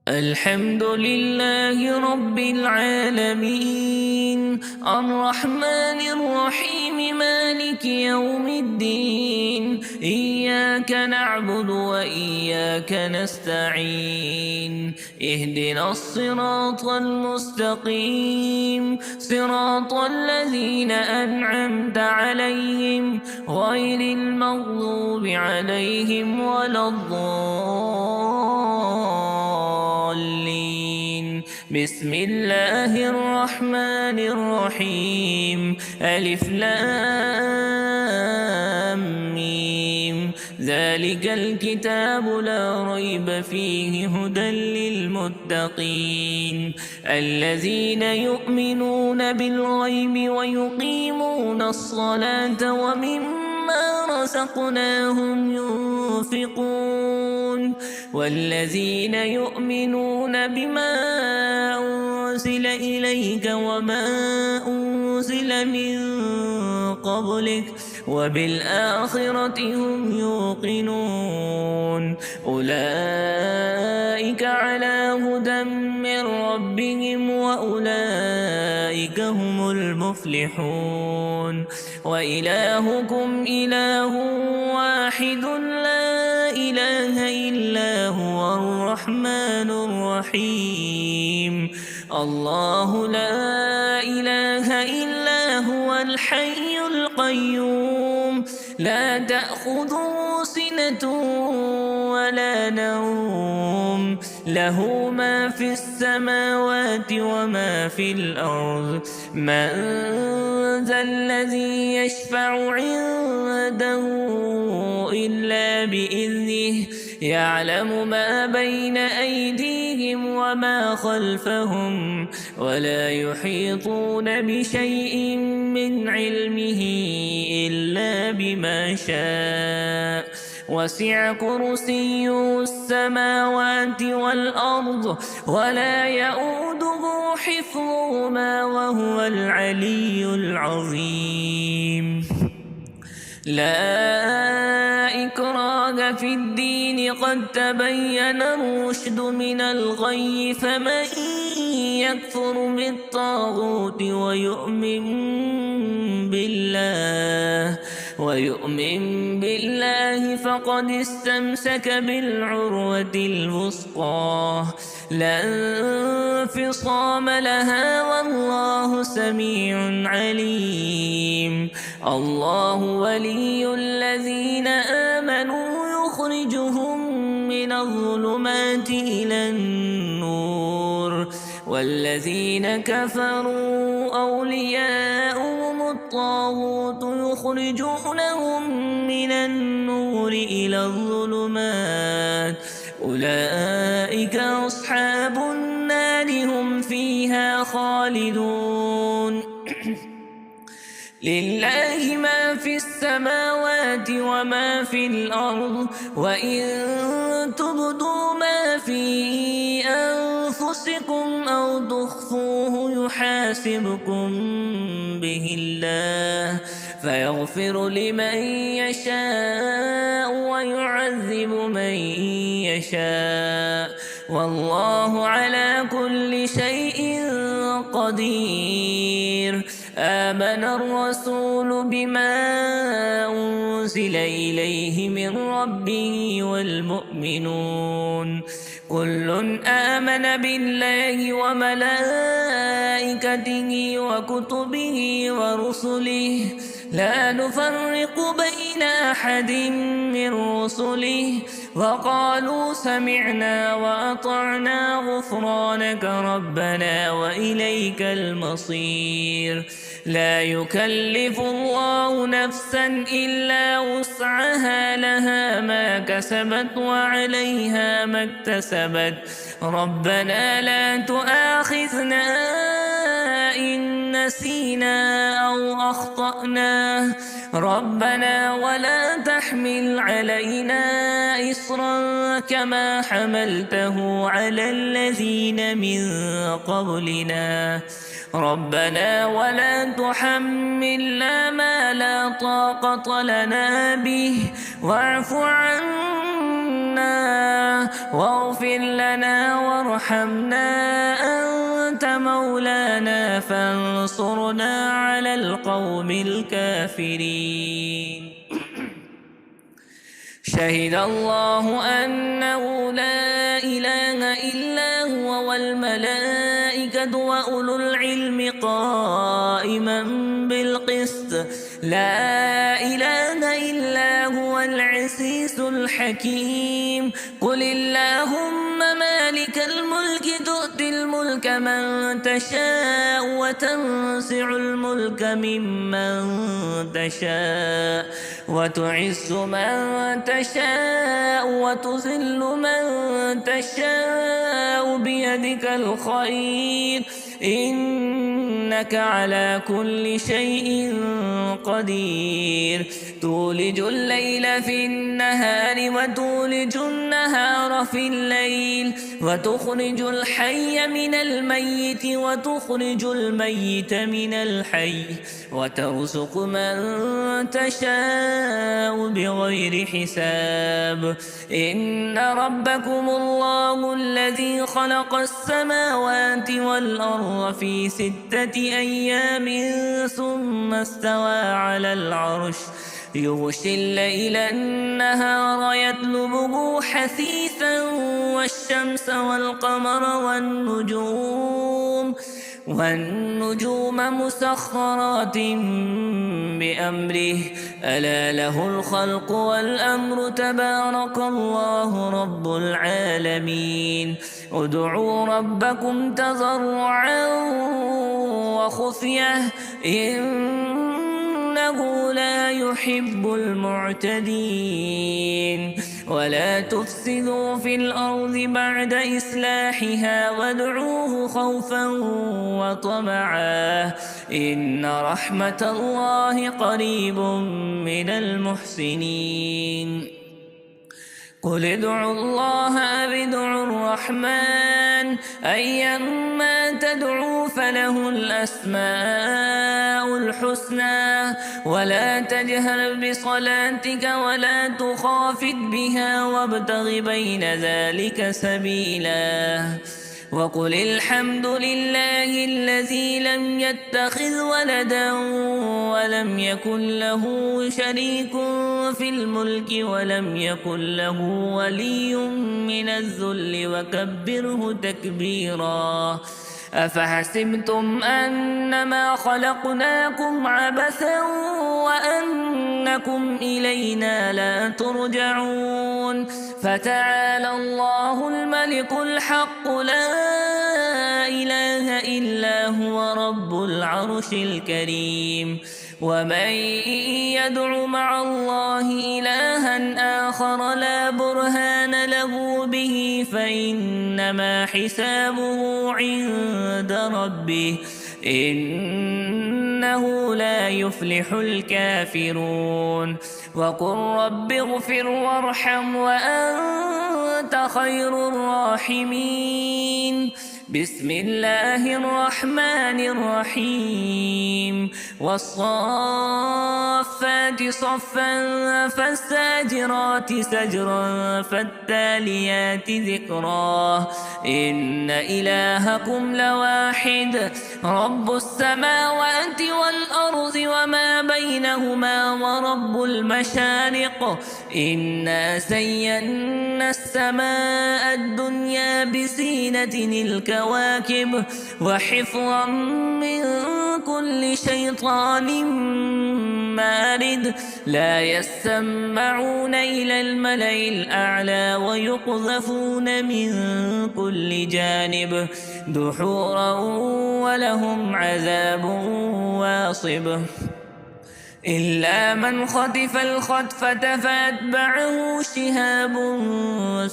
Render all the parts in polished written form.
الحمد لله رب العالمين الرحمن الرحيم مالك يوم الدين إياك نعبد وإياك نستعين اهدنا الصراط المستقيم صراط الذين أنعمت عليهم غير المغضوب عليهم ولا الضالين. بسم الله الرحمن الرحيم ألف لام ميم ذلك الكتاب لا ريب فيه هدى للمتقين الذين يؤمنون بالغيب ويقيمون الصلاة ومما رزقناهم ينفقون والذين يؤمنون بما أنزل إليك وما أنزل من قبلك وبالآخرة هم يوقنون أولئك على هدى من ربهم وأولئك هم المفلحون وإلهكم إله واحد لا إله إلا هو الرحمن الرحيم الله لا إله إلا هو الحي القيوم لا تأخذه سنة ولا نوم له ما في السماوات وما في الأرض من ذا الذي يشفع عنده إلا بإذنه يعلم ما بين أيديهم وما خلفهم ولا يحيطون بشيء من علمه إلا بما شاء وسع كرسيه السماوات والأرض ولا يؤوده حفظهما وهو العلي العظيم لا إكراه في الدين قد تبين الرشد من الغي فمن يكفر بالطاغوت ويؤمن بالله فقد استمسك بالعروة الوثقى لا انفصام لها والله سميع عليم الله ولي الذين آمنوا يخرجهم من الظلمات إلى النور والذين كفروا أولياؤهم الطاغوت يخرجونهم من النور إلى الظلمات أولئك أصحاب النار هم فيها خالدون لله ما في السماوات وما في الأرض وإن تبدوا ما في أنفسكم أو تخفوه يحاسبكم به الله فيغفر لمن يشاء ويعذب من يشاء والله على كل شيء قدير آمن الرسول بما أنزل إليه من ربه والمؤمنون كل آمن بالله وملائكته وكتبه ورسله لا نفرق بين أحد من رسله وقالوا سمعنا وأطعنا غفرانك ربنا وإليك المصير لا يكلف الله نفسا إلا وسعها لها ما كسبت وعليها ما اكتسبت ربنا لا تؤاخذنا إن نسينا أو أخطأنا ربنا ولا تحمل علينا إصرا كما حملته على الذين من قبلنا ربنا ولا تحملنا ما لا طاقة لنا به واعف عنا واغفر لنا وارحمنا أنت مولانا فانصرنا على القوم الكافرين. شهد الله أنه لا إله إلا هو والملائكة وأولو العلم قائما بالقسط لا إله إلا هو العزيز الحكيم. قل اللهم مالك الملك تؤتي الملك من تشاء وتنزع الملك ممن تشاء وتعز من تشاء وتذل من تشاء بيدك الخير إنك على كل شيء قدير. تولج الليل في النهار وتولج النهار في الليل وتخرج الحي من الميت وتخرج الميت من الحي وترزق من تشاء بغير حساب. إن ربكم الله الذي خلق السماوات والأرض في 6 أيام ثم استوى على العرش يغشي الليل النهار يطلبه حثيثا والشمس والقمر والنجوم مسخرات بأمره ألا له الخلق والأمر تبارك الله رب العالمين. ادعوا ربكم تضرعا وخفية إنه لا يحب المعتدين. ولا تفسدوا في الأرض بعد إصلاحها وادعوه خوفا وطمعا إن رحمة الله قريب من المحسنين. قل ادعوا الله أو ادعوا الرحمن أيما تدعوا فله الأسماء الحسنى ولا تجهر بصلاتك ولا تخافت بها وابتغ بين ذلك سبيلا. وقل الحمد لله الذي لم يتخذ ولدا ولم يكن له شريك في الملك ولم يكن له ولي من الذل وكبره تكبيرا. أفحسبتم أنما خلقناكم عبثا وأنكم إلينا لا ترجعون. فتعالى الله الملك الحق لا إله إلا هو رب العرش الكريم. ومن يدع مع الله إلها آخر لا برهان له به فإنما حسابه عند ربه إنه لا يفلح الكافرون. وقل رب اغفر وارحم وأنت خير الراحمين. بسم الله الرحمن الرحيم. والصافات صفا فالزاجرات زجرا فالتاليات ذكرا. إن إلهكم لواحد رب السماوات والأرض وما بينهما ورب المشارق. إنا زينا السماء الدنيا بزينة الكواكب وحفظا من كل شيطان مارد. لا يسمعون إلى الملأ الأعلى ويقذفون من كل جانب دحورا ولهم عذاب واصب. إلا من خطف الخطفة فأتبعه شهاب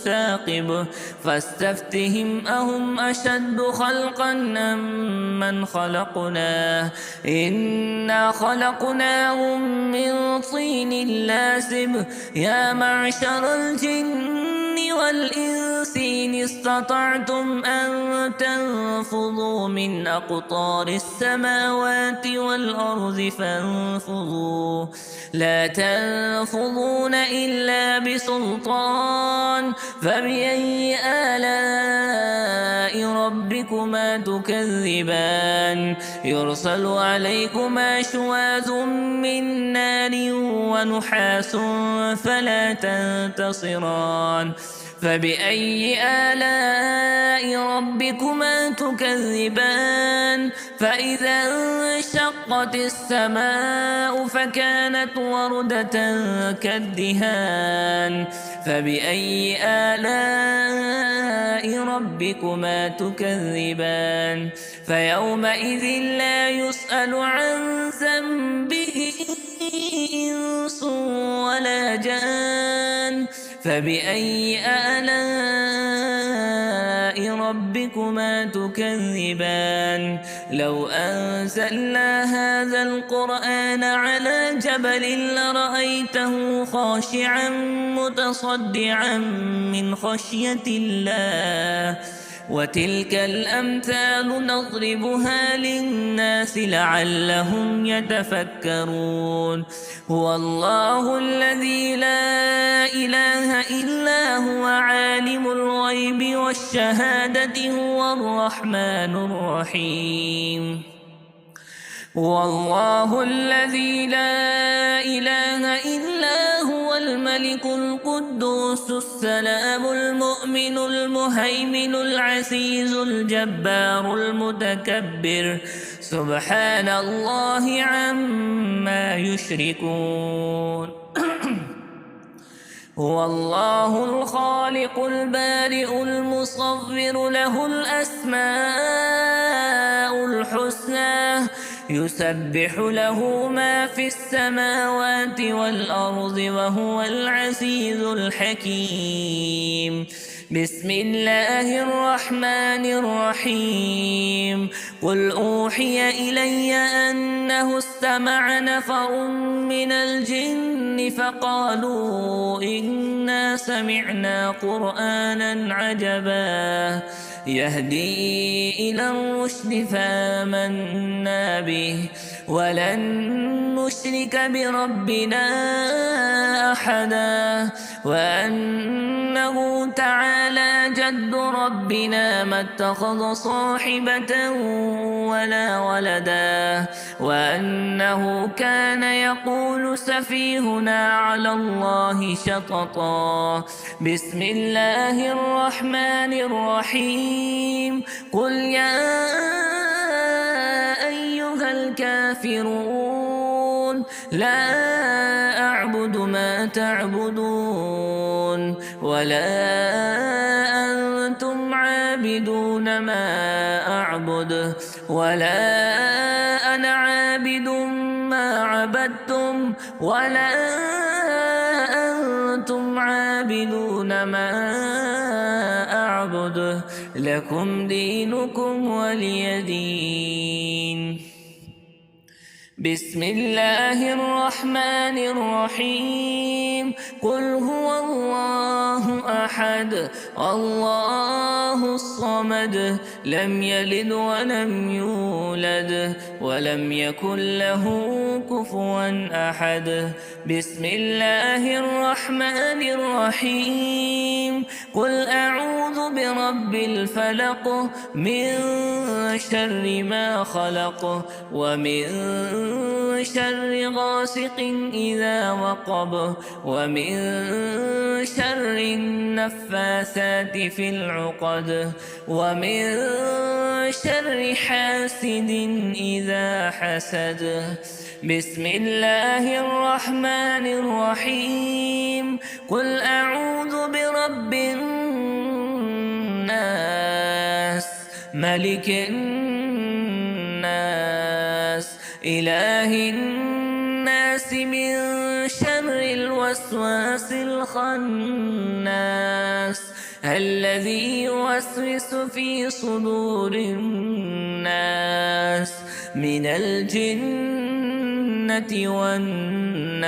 ثاقب. فاستفتهم أهم أشد خلقا أم من خلقنا إنا خلقناهم من طين لازب. يا معشر الجن والإنس إن استطعتم أن تنفذوا من أقطار السماوات والأرض فانفذوا لا تنفذون إلا بسلطان فبأي آلاء ربكما تكذبان يرسل عليكما شواذ من نار ونحاس فلا تنتصران فبأي آلاء ربكما تكذبان فإذا انشقت السماء فكانت وردة كالدهان فبأي آلاء ربكما تكذبان فيومئذ لا يسأل عن ذنبه إنس ولا جان فبأي آلاء ربكما تكذبان لو أنزلنا هذا القرآن على جبل لرأيته خاشعا متصدعا من خشية الله وتلك الأمثال نضربها للناس لعلهم يتفكرون هو الله الذي لا إله إلا هو عالم الغيب والشهادة هو الرحمن الرحيم هو الله الذي لا إله إلا هو الملك القدوس السلام المؤمن المهيمن العزيز الجبار المتكبر سبحان الله عما يشركون هو الله الخالق البارئ المصور له الأسماء الحسنى يسبح له ما في السماوات والأرض وهو العزيز الحكيم بسم الله الرحمن الرحيم قل أوحي إلي أنه استمع نفر من الجن فقالوا إنا سمعنا قرآنا عجبا يهدي إلى الرشد فآمنا به ولن نشرك بربنا أحدا وأنه تعالى جد ربنا ما اتخذ صاحبة ولا ولدا وأنه كان يقول سفيهنا على الله شططا بسم الله الرحمن الرحيم قل يا أيها الكافرون لا أعبد ما تعبدون ولا أنتم عابدون ما أعبد ولا أنا عابد ما عبدتم ولا أنتم عابدون ما أعبد لكم دينكم ولي دين بسم الله الرحمن الرحيم قل هو الله أحد الله الصمد لم يلد ولم يولد ولم يكن له كفوا أحد بسم الله الرحمن الرحيم قل أعوذ برب الفلق من شر ما خلق ومن شر غاسق إذا وقب ومن شر النفاثات في العقد ومن شر حاسد إذا حسد بسم الله الرحمن الرحيم قل أعوذ برب الناس ملك الناس إله الناس من شر الوسواس الخناس الذي يوسوس في صدور الناس من الجنة والناس